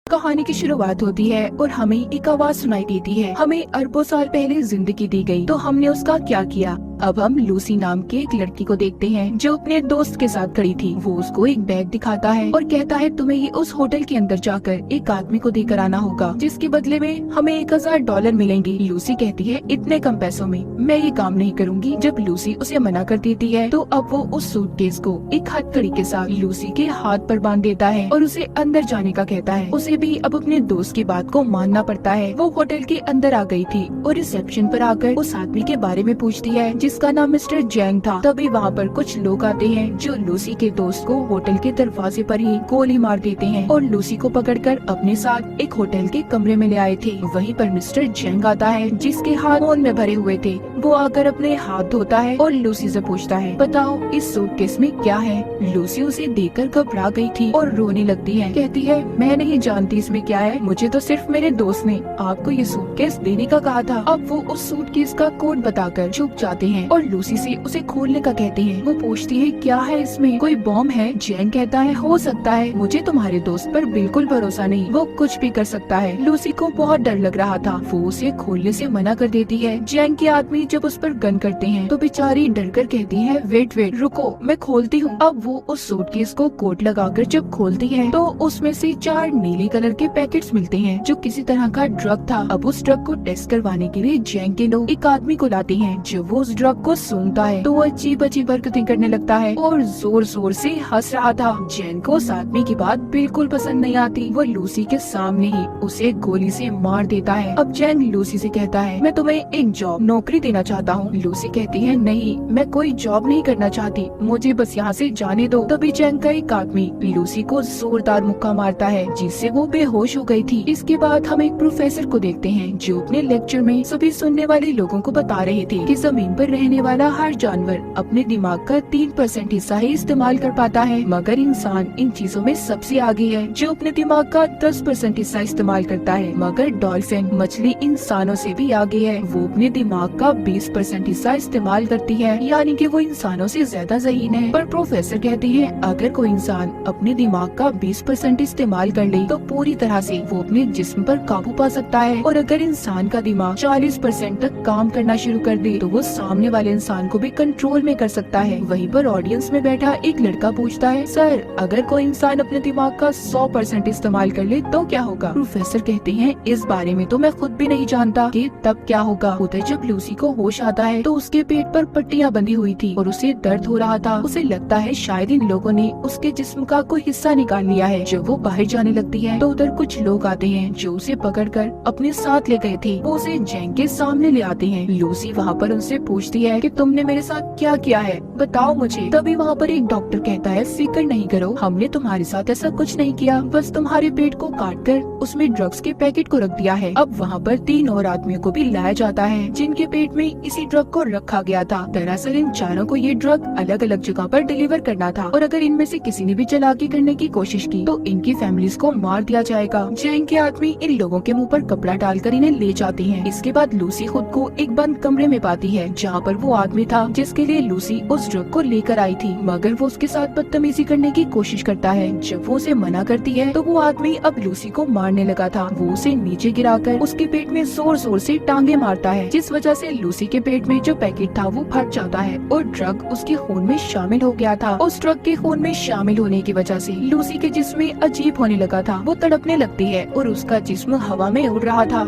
कहानी की शुरुआत होती है और हमें एक आवाज सुनाई देती है। हमें अरबों साल पहले जिंदगी दी गई, तो हमने उसका क्या किया। अब हम लूसी नाम के एक लड़की को देखते हैं जो अपने दोस्त के साथ खड़ी थी। वो उसको एक बैग दिखाता है और कहता है तुम्हें ये उस होटल के अंदर जाकर एक आदमी को देकर आना होगा, जिसके बदले में हमें $1000 मिलेंगे। लूसी कहती है इतने कम पैसों में मैं ये काम नहीं करूंगी। जब लूसी उसे मना कर देती है तो अब वो उस सूटकेस को एक हथकड़ी के साथ लूसी के हाथ पर बांध देता है और उसे अंदर जाने का कहता है। उसे भी अब अपने दोस्त की बात को मानना पड़ता है। वो होटल के अंदर आ गई थी और रिसेप्शन पर आकर उस आदमी के बारे में पूछती है जिसका नाम मिस्टर जैंग था। तभी वहाँ पर कुछ लोग आते हैं जो लूसी के दोस्त को होटल के दरवाजे पर ही गोली मार देते हैं और लूसी को पकड़कर अपने साथ एक होटल के कमरे में ले आए थे। वहीं पर मिस्टर जैंग आता है जिसके हाथ खून में भरे हुए थे। वो आकर अपने हाथ धोता है और लूसी से पूछता है बताओ इस सूटकेस में क्या है। लूसी उसे देखकर घबरा गई थी और रोने लगती है। कहती है मैं नहीं जानती इसमें क्या है, मुझे तो सिर्फ मेरे दोस्त ने आपको ये सूटकेस देने का कहा था। अब वो उस सूटकेस का कोड बताकर चुप जाते हैं और लूसी से उसे खोलने का कहते हैं। वो पूछती है क्या है इसमें, कोई बॉम्ब है। जैंग कहता है हो सकता है, मुझे तुम्हारे दोस्त पर बिल्कुल भरोसा नहीं, वो कुछ भी कर सकता है। लूसी को बहुत डर लग रहा था। वो उसे खोलने से मना कर देती है। जैंग के आदमी जब उस पर गन करते हैं तो बेचारी डरकर कहती है वेट रुको मैं खोलती हूँ। अब वो उस सूटकेस को कोट लगाकर जब खोलती है तो उसमें से 4 नीले कलर के पैकेट्स मिलते हैं जो किसी तरह का ड्रग था। अब उस ड्रग को टेस्ट करवाने के लिए जैंग के लोग एक आदमी को लाते हैं। जब वो उस ड्रग को सूंघता है तो वो अजीब अजीब हरकतें करने लगता है और जोर जोर से हंस रहा था। जैंग को उस आदमी की बात बिल्कुल पसंद नहीं आती। वो लूसी के सामने ही उसे गोली से मार देता है। अब जैंग लूसी से कहता है मैं तुम्हें एक जॉब नौकरी देना चाहता हूँ। लूसी कहती है नहीं मैं कोई जॉब नहीं करना चाहती, मुझे बस यहाँ से जाने दो। तभी जैंग का एक आदमी लूसी को जोरदार मुक्का मारता है जिससे वो बेहोश हो गई थी। इसके बाद हम एक प्रोफेसर को देखते हैं जो अपने लेक्चर में सभी सुनने वाले लोगों को बता रहे थे कि जमीन पर रहने वाला हर जानवर अपने दिमाग का 3% हिस्सा ही इस्तेमाल कर पाता है, मगर इंसान इन चीजों में सबसे आगे है जो अपने दिमाग का 10% हिस्सा इस्तेमाल करता है। मगर डॉल्फिन मछली इंसानों से भी आगे है, वो अपने दिमाग का 20% हिस्सा इस्तेमाल करती है, यानी कि वो इंसानों से ज्यादा ज़हीन है। पर प्रोफेसर कहती है अगर कोई इंसान अपने दिमाग का 20% इस्तेमाल कर ले तो पूरी तरह से वो अपने जिस्म पर काबू पा सकता है, और अगर इंसान का दिमाग 40% तक काम करना शुरू कर दे तो वो सामने वाले इंसान को भी कंट्रोल में कर सकता है। वहीं पर ऑडियंस में बैठा एक लड़का पूछता है सर अगर कोई इंसान अपने दिमाग का 100% इस्तेमाल कर ले तो क्या होगा। प्रोफेसर कहते हैं इस बारे में तो मैं खुद भी नहीं जानता कि तब क्या होगा। उधर जब लूसी को होश आता है तो उसके पेट पर पट्टियां बंधी हुई थी और उसे दर्द हो रहा था। उसे लगता है शायद इन लोगों ने उसके जिस्म का कोई हिस्सा निकाल लिया है। जब वो बाहर जाने लगती है तो उधर कुछ लोग आते हैं जो उसे पकड़कर अपने साथ ले गए थे। वो उसे जैंग के सामने ले आते हैं। लूसी वहाँ पर उनसे पूछती है कि तुमने मेरे साथ क्या किया है, बताओ मुझे। तभी वहाँ पर एक डॉक्टर कहता है फिक्र नहीं करो, हमने तुम्हारे साथ ऐसा कुछ नहीं किया, बस तुम्हारे पेट को काट कर उसमें ड्रग्स के पैकेट को रख दिया है। अब वहाँ पर 3 और आदमियों को भी लाया जाता है जिनके पेट में इसी ड्रग को रखा गया था। दरअसल इन चारों को ये ड्रग अलग अलग जगह पर डिलीवर करना था और अगर इनमें से किसी ने भी चालाकी करने की कोशिश की तो इनकी फैमिलीज को मार दिया जाएगा। जैंग के आदमी इन लोगों के मुंह पर कपड़ा डालकर इन्हें ले जाते हैं। इसके बाद लूसी खुद को एक बंद कमरे में पाती है जहाँ पर वो आदमी था जिसके लिए लूसी उस ड्रग को लेकर आई थी, मगर वो उसके साथ बदतमीजी करने की कोशिश करता है। जब वो उसे मना करती है तो वो आदमी अब लूसी को मारने लगा था। वो उसे नीचे गिराकर उसके पेट में जोर जोर से टांगे मारता है, जिस वजह से लूसी के पेट में जो पैकेट था वो फट जाता है और ड्रग उसके खून में शामिल हो गया था। उस ड्रग के खून में शामिल होने की वजह से लूसी के जिस्म में अजीब होने लगा था। वो तड़पने लगती है और उसका जिस्म हवा में उड़ रहा था।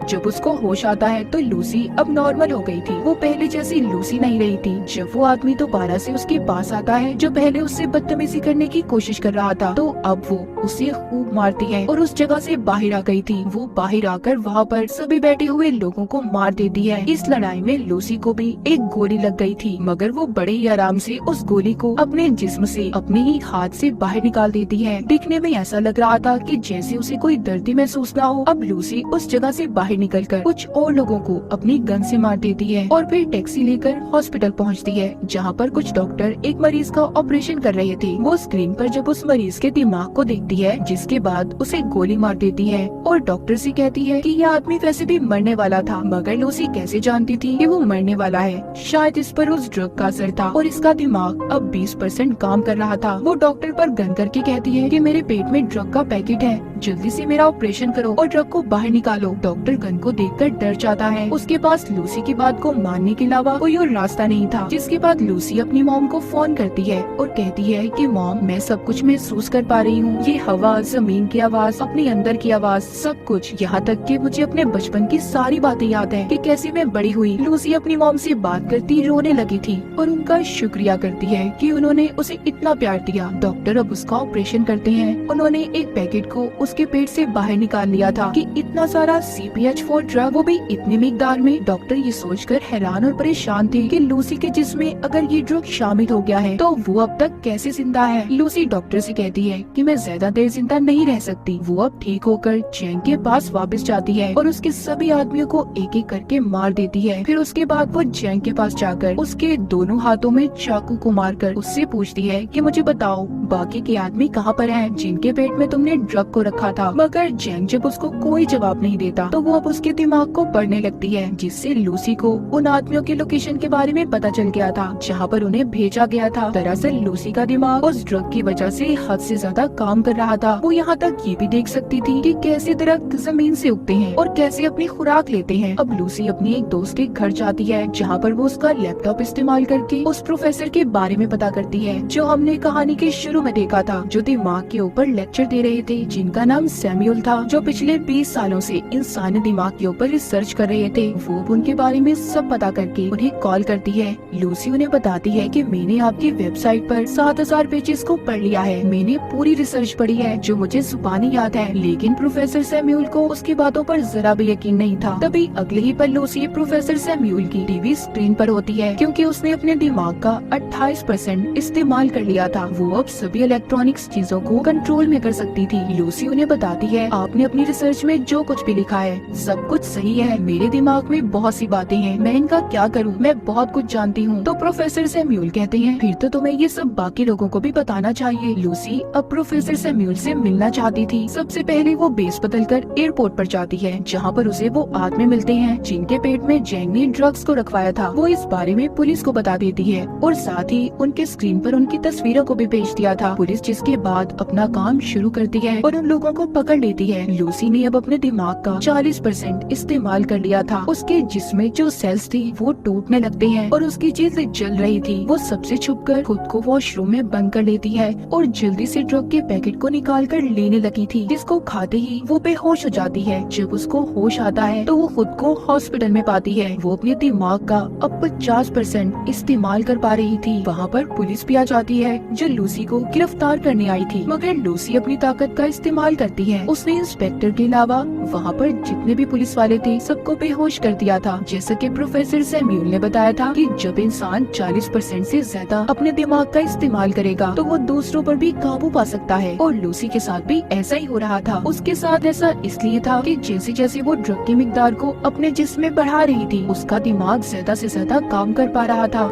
जब उसको होश आता है तो लूसी अब नॉर्मल हो गई थी। वो पहले जैसी लूसी नहीं रही थी। जब वो आदमी दोबारा से उसके पास आता है जो पहले उससे बदतमीजी करने की कोशिश कर रहा था, तो अब वो उसे खूब मारती है और उस जगह से बाहर आ गई थी। वो बाहर आकर वहाँ पर सभी बैठे हुए लोगों को मार देती है। इस लड़ाई में लूसी को भी एक गोली लग गई थी, मगर वो बड़े ही आराम से उस गोली को अपने जिस्म से अपने ही हाथ से बाहर निकाल देती है। दिखने में ऐसा लग रहा था कि जैसे उसे कोई दर्द महसूस ना हो। अब लूसी उस जगह से बाहर निकलकर कुछ और लोगों को अपनी गन से मार देती है और फिर टैक्सी लेकर हॉस्पिटल पहुंचती है, जहां पर कुछ डॉक्टर एक मरीज का ऑपरेशन कर रहे थे। वो स्क्रीन पर जब उस मरीज के दिमाग को देखती है, जिसके बाद उसे गोली मार देती है और डॉक्टर से कहती है कि यह आदमी वैसे भी मरने वाला था, मगर लूसी कैसे जानती थी कि वो मरने वाला है? शायद इस पर उस ड्रग का असर था और इसका दिमाग अब 20% काम कर रहा था। वो डॉक्टर पर गन करके कहती है कि मेरे पेट में ड्रग का पैकेट है, जल्दी से मेरा ऑपरेशन करो और ड्रग को बाहर निकालो। डॉक्टर गन को देखकर डर जाता है। उसके पास लूसी की बात को मानने के अलावा कोई और रास्ता नहीं था। जिसके बाद लूसी अपनी मॉम को फोन करती है और कहती है कि मॉम, मैं सब कुछ महसूस कर पा रही हूँ, ये हवा, जमीन की आवाज, अपने अंदर की आवाज, सब कुछ, यहाँ तक कि मुझे अपने बचपन की सारी बातें याद है कि कैसे मैं बड़ी हुई। लूसी अपनी मॉम से बात करती रोने लगी थी और उनका शुक्रिया करती है कि उन्होंने उसे इतना प्यार दिया। डॉक्टर अब उसका ऑपरेशन करते हैं। उन्होंने एक पैकेट को उसके पेट से बाहर निकाल लिया था कि इतना सारा CPH4 ड्रग, वो भी इतनी मिकदार में। डॉक्टर ये सोचकर हैरान और परेशान थे कि लूसी के जिस्म में अगर ये ड्रग शामिल हो गया है तो वो अब तक कैसे जिंदा है। लूसी डॉक्टर से कहती है कि मैं ज्यादा देर जिंदा नहीं रह सकती। वो अब ठीक होकर जैंग के पास वापस जाती है और उसके सभी आदमियों को एक एक करके मार देती है। फिर उसके बाद वो जैंग के पास जाकर उसके दोनों हाथों में चाकू को मारकर उससे पूछती है कि मुझे बताओ बाकी के आदमी कहाँ पर हैं जिनके पेट में तुमने ड्रग को रखा था। मगर जैंग जब उसको कोई जवाब नहीं देता तो वो अब उसके दिमाग को पढ़ने लगती है, जिससे लूसी को उन आदमियों के लोकेशन के बारे में पता चल गया था जहाँ पर उन्हें भेजा गया था। दरअसल लूसी का दिमाग उस ड्रग की वजह से हद से ज्यादा काम कर रहा था। वो यहाँ तक ये भी देख सकती थी कि कैसे दरख्त जमीन से उगते हैं और कैसे अपनी खुराक लेते हैं। अब लूसी अपनी एक दोस्त के घर जाती है, जहाँ पर वो उसका लैपटॉप इस्तेमाल करके उस प्रोफेसर के बारे में पता करती है जो हमने कहानी के शुरू में देखा था, जो दिमाग के ऊपर लेक्चर दे रहे थे, जिनका नाम सैमुअल था, जो पिछले 20 सालों से इंसानी दिमाग के ऊपर रिसर्च कर रहे थे। वो उनके बारे में सब पता करके उन्हें कॉल करती है। लूसी उन्हें बताती है कि मैंने आपकी वेबसाइट पर 7000 पेजेस को पढ़ लिया है, मैंने पूरी रिसर्च पढ़ी है जो मुझे जुबानी याद है। लेकिन प्रोफेसर सैमुअल को उसकी बातों पर जरा भी यकीन नहीं था। तभी अगले ही पल लूसी प्रोफेसर सैमुअल की टीवी स्क्रीन पर होती है, क्योंकि उसने अपने दिमाग का 28% इस्तेमाल कर लिया था। वो अब सभी इलेक्ट्रॉनिक्स चीजों को कंट्रोल में कर सकती थी। लूसी उन्हें बताती है, आपने अपनी रिसर्च में जो कुछ भी लिखा है सब कुछ सही है, मेरे दिमाग में बहुत सी बातें हैं, मैं इनका क्या करूं, मैं बहुत कुछ जानती हूं। तो प्रोफेसर सैमुअल कहते हैं, फिर तो तुम्हें ये सब बाकी लोगों को भी बताना चाहिए। लूसी अब प्रोफेसर सैमुअल से मिलना चाहती थी। सबसे पहले वो बेस बदलकर एयरपोर्ट पर जाती है, जहाँ पर उसे वो आदमी मिलते हैं जिनके पेट में जैंग ने ड्रग्स को रखवाया था। वो इस बारे में पुलिस को बता देती है और साथ ही उनके स्क्रीन पर उनकी तस्वीरों को भी भेज दिया था। पुलिस जिसके बाद अपना काम शुरू करती है और उन लोगों को पकड़ लेती है। लूसी ने अब अपने दिमाग का 40% इस्तेमाल कर लिया था। उसके जिसमें जो सेल्स थी वो टूटने लगते हैं और उसकी चीजें जल रही थी। वो सबसे छुपकर खुद को वॉशरूम में बंद कर लेती है और जल्दी से ड्रग के पैकेट को निकाल कर लेने लगी थी, जिसको खाते ही वो बेहोश हो जाती है। जब उसको होश आता है तो वो खुद को हॉस्पिटल में पाती है। वो अपने दिमाग का अब 50% इस्तेमाल कर पा रही थी। वहाँ पर पुलिस भी आ जाती है जो लूसी को गिरफ्तार करने आई थी, मगर लूसी अपनी ताकत का इस्तेमाल करती है। उसने इंस्पेक्टर के अलावा वहाँ पर जितने भी पुलिस वाले थे सबको बेहोश कर दिया था। जैसा कि प्रोफेसर सैमुअल ने बताया था कि जब इंसान 40% से ज्यादा अपने दिमाग का इस्तेमाल करेगा तो वो दूसरों पर भी काबू पा सकता है, और लूसी के साथ भी ऐसा ही हो रहा था। उसके साथ ऐसा इसलिए था कि जैसे जैसे वो ड्रग की मिकदार को अपने जिस्म में बढ़ा रही थी, उसका दिमाग ज्यादा से ज्यादा काम कर पा रहा था।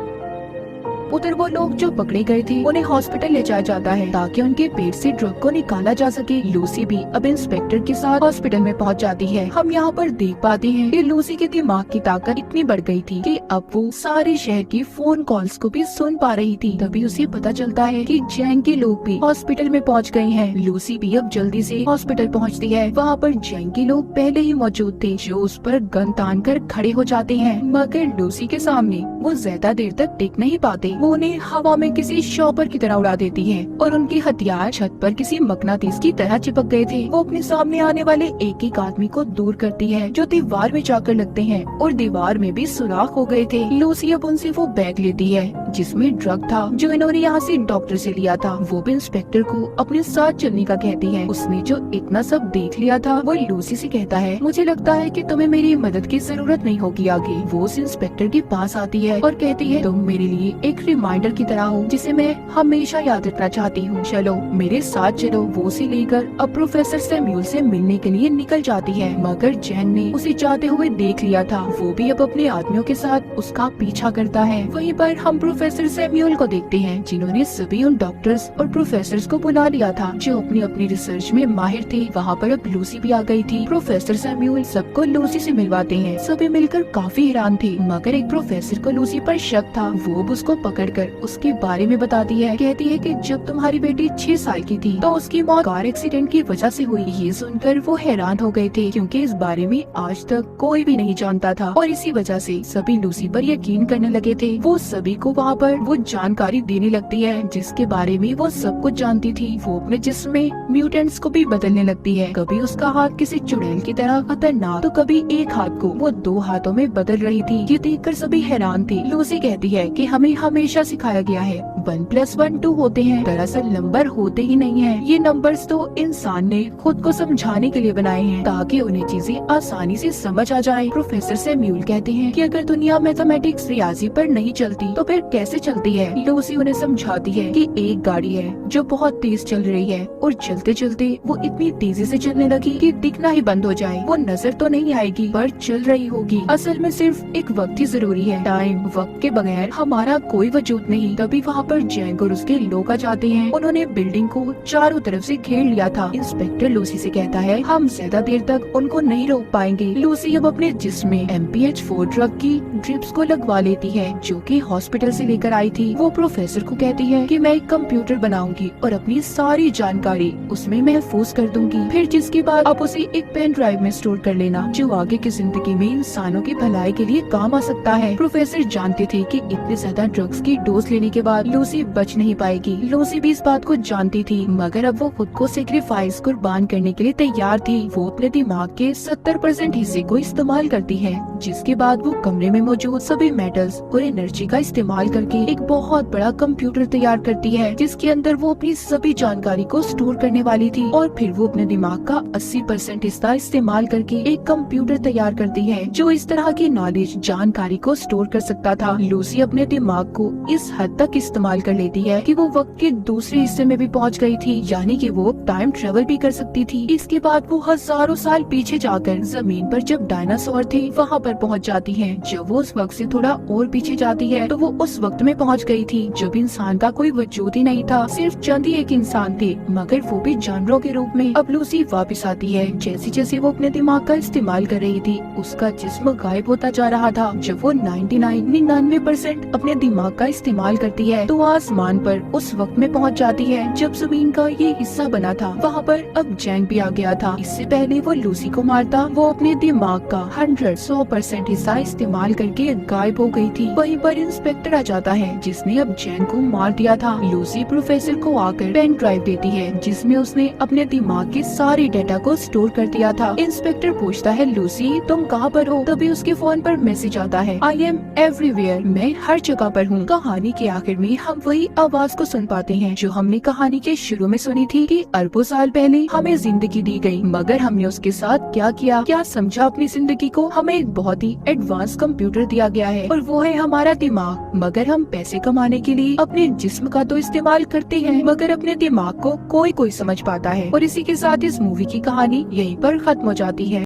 उधर वो लोग जो पकड़े गए थे उन्हें हॉस्पिटल ले जाया जाता है ताकि उनके पेट से ड्रग को निकाला जा सके। लूसी भी अब इंस्पेक्टर के साथ हॉस्पिटल में पहुंच जाती है। हम यहाँ पर देख पाते हैं कि लूसी के दिमाग की ताकत इतनी बढ़ गई थी कि अब वो सारे शहर की फोन कॉल्स को भी सुन पा रही थी। तभी उसे पता चलता है कि जैंग के लोग भी हॉस्पिटल में पहुँच गए हैं। लूसी भी अब जल्दी से हॉस्पिटल पहुँचती है। वहाँ पर जैंग के लोग पहले ही मौजूद थे जो उस पर गन तान कर खड़े हो जाते हैं, मगर लूसी के सामने वो ज्यादा देर तक टिक नहीं पाते। वो उन्हें हवा में किसी शॉपर की तरह उड़ा देती है और उनके हथियार छत पर किसी मकनातीस की तरह चिपक गए थे। वो अपने सामने आने वाले एक एक आदमी को दूर करती है जो दीवार में जाकर लगते हैं और दीवार में भी सुराख हो गए थे। लूसी अब उनसे वो बैग लेती है जिसमें ड्रग था जो इन्होंने यहाँ से डॉक्टर से लिया था। वो भी इंस्पेक्टर को अपने साथ चलने का कहती है। उसने जो इतना सब देख लिया था वो लूसी से कहता है, मुझे लगता है कि तुम्हें मेरी मदद की जरूरत नहीं होगी आगे। वो उस इंस्पेक्टर के पास आती है और कहती है, तुम मेरे लिए एक रिमाइंडर की तरह हो जिसे मैं हमेशा याद रखना चाहती हूँ। चलो मेरे साथ चलो। वो उसे लेकर अब प्रोफेसर सैमुअल से मिलने के लिए निकल जाती है, मगर जैन ने उसे जाते हुए देख लिया था। वो भी अब अपने आदमियों के साथ उसका पीछा करता है। वहीं पर हम प्रोफेसर सैमुअल को देखते हैं जिन्होंने सभी उन डॉक्टर्स और प्रोफेसर को बुला लिया था जो अपनी अपनी रिसर्च में माहिर थे। वहाँ पर अब लूसी भी आ गई थी। प्रोफेसर सैमुअल सबको लूसी से मिलवाते हैं। सभी मिलकर काफी हैरान थे, मगर एक प्रोफेसर को लूसी पर शक था। वो अब उसको पकड़कर उसके बारे में बताती है। कहती है कि जब तुम्हारी बेटी 6 साल की थी तो उसकी मौत कार एक्सीडेंट की वजह से हुई। ये सुनकर वो हैरान हो गए थे क्योंकि इस बारे में आज तक कोई भी नहीं जानता था और इसी वजह से सभी लूसी पर यकीन करने लगे थे। वो सभी को वहाँ पर वो जानकारी देने लगती है जिसके बारे में वो सब कुछ जानती थी। वो अपने जिस्म में म्यूटेंट्स को भी बदलने लगती है। कभी उसका हाथ किसी चुड़ैल की तरह खतरनाक तो कभी एक हाथ को वो 2 हाथों में बदल रही थी। ये देखकर सभी हैरान थे। लूसी कहती है कि हमें हमेशा सिखाया गया है 1+1 2 होते हैं, दरअसल नंबर होते ही नहीं है। ये नंबर्स तो इंसान ने खुद को समझाने के लिए बनाए हैं ताकि उन्हें चीजें आसानी से समझ आ जाए। प्रोफेसर सैमुअल कहते हैं कि अगर दुनिया मैथमेटिक्स रियाजी पर नहीं चलती तो फिर कैसे चलती है। लूसी उन्हें समझाती है कि एक गाड़ी है जो बहुत तेज चल रही है और चलते चलते वो इतनी तेजी से चलने लगी कि दिखना ही बंद हो जाए। वो नजर तो नहीं आएगी पर चल रही होगी। असल में सिर्फ एक वक्त ही जरूरी है। टाइम, वक्त के बगैर हमारा कोई वजूद नहीं। तभी वहाँ पर जैंग और उसके लोग आ जाते हैं। उन्होंने बिल्डिंग को चारों तरफ से घेर लिया था। इंस्पेक्टर लूसी से कहता है, हम ज्यादा देर तक उनको नहीं रोक पाएंगे। लूसी अब अपने जिस्म में MPH4 ड्रग की ड्रिप्स को लगवा लेती है जो कि हॉस्पिटल से लेकर आई थी। वो प्रोफेसर को कहती है कि मैं एक कंप्यूटर बनाऊंगी और अपनी सारी जानकारी उसमें महफूज कर दूंगी। फिर जिसके बाद आप उसे एक पेन ड्राइव में स्टोर कर लेना जो आगे की जिंदगी में इंसानों की भलाई के लिए काम आ सकता है। प्रोफेसर जानते थे कि इतने ज्यादा ड्रग्स की डोज लेने के बाद लूसी बच नहीं पाएगी। लूसी भी इस बात को जानती थी, मगर अब वो खुद को सेक्रीफाइस कुर्बान करने के लिए तैयार थी। वो अपने दिमाग के 70% हिस्से को इस्तेमाल करती है, जिसके बाद वो कमरे में मौजूद सभी मेटल्स और एनर्जी का इस्तेमाल करके एक बहुत बड़ा कंप्यूटर तैयार करती है जिसके अंदर वो अपनी सभी जानकारी को स्टोर करने वाली थी। और फिर वो अपने दिमाग का 80% हिस्सा इस्तेमाल करके एक कंप्यूटर तैयार करती है जो इस तरह की नॉलेज, जानकारी को स्टोर कर सकता था। लूसी अपने दिमाग को इस हद तक इस्तेमाल कर लेती है कि वो वक्त के दूसरे हिस्से में भी पहुंच गई थी, यानी कि वो टाइम ट्रेवल भी कर सकती थी। इसके बाद वो हजारों साल पीछे जाकर जमीन पर जब डायनासोर थे वहाँ पर पहुँच जाती है। जब वो उस वक्त से थोड़ा और पीछे जाती है तो वो उस वक्त में पहुँच गई थी जब इंसान का कोई वजूद ही नहीं था, सिर्फ चंद ही एक इंसान थे, मगर वो भी जानवरों के रूप में। अब लूसी वापस आती है। जैसे जैसे वो अपने दिमाग का इस्तेमाल कर रही थी उसका जिस्म गायब होता जा रहा था। जब वो 99% अपने दिमाग का इस्तेमाल करती है तो आसमान पर उस वक्त में पहुंच जाती है जब जमीन का ये हिस्सा बना था। वहाँ पर अब जैंग भी आ गया था। इससे पहले वो लूसी को मारता वो अपने दिमाग का 100% हिस्सा इस्तेमाल करके गायब हो गई थी। वहीं पर इंस्पेक्टर आ जाता है जिसने अब जैंग को मार दिया था। लूसी प्रोफेसर को आकर पेन ड्राइव देती है जिसमें उसने अपने दिमाग के सारे डेटा को स्टोर कर दिया था। इंस्पेक्टर पूछता है, लूसी तुम कहाँ पर हो? तभी उसके फोन पर मैसेज आता है, आई एम एवरीवेयर, मैं हर जगह पर हूँ। कहानी के आखिर में हम वही आवाज को सुन पाते हैं जो हमने कहानी के शुरू में सुनी थी कि अरबों साल पहले हमें जिंदगी दी गई, मगर हमने उसके साथ क्या किया, क्या समझा अपनी जिंदगी को। हमें एक बहुत ही एडवांस कंप्यूटर दिया गया है और वो है हमारा दिमाग, मगर हम पैसे कमाने के लिए अपने जिस्म का तो इस्तेमाल करते हैं मगर अपने दिमाग को कोई समझ पाता है। और इसी के साथ इस मूवी की कहानी यहीं पर खत्म हो जाती है।